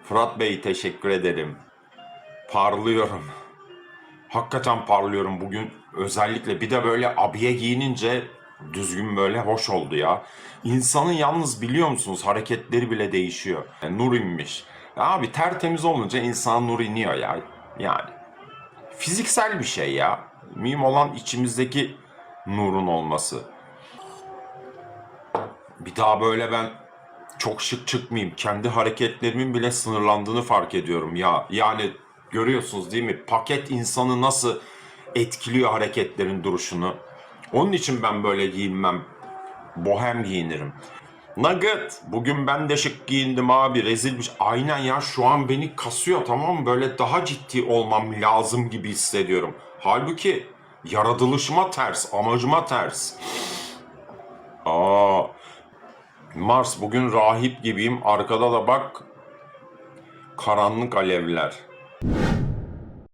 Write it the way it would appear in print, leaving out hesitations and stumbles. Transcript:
Fırat Bey teşekkür ederim. Parlıyorum. Hakikaten parlıyorum bugün özellikle. Bir de böyle abiye giyinince düzgün böyle hoş oldu ya. İnsanın yalnız biliyor musunuz hareketleri bile değişiyor. Nur inmiş. Ya abi tertemiz olunca insan nur iniyor ya. Yani fiziksel bir şey ya. Mühim olan içimizdeki nurun olması. Bir daha böyle ben çok şık çıkmayayım. Kendi hareketlerimin bile sınırlandığını fark ediyorum ya. Yani görüyorsunuz değil mi? Paket insanı nasıl etkiliyor hareketlerin duruşunu. Onun için ben böyle giyinmem. Bohem giyinirim. Nugget, bugün ben de şık giyindim abi. Rezilmiş. Aynen ya şu an beni kasıyor tamam mı? Böyle daha ciddi olmam lazım gibi hissediyorum. Halbuki yaratılışıma ters, amacıma ters. Aa, Mars bugün rahip gibiyim. Arkada da bak karanlık alevler.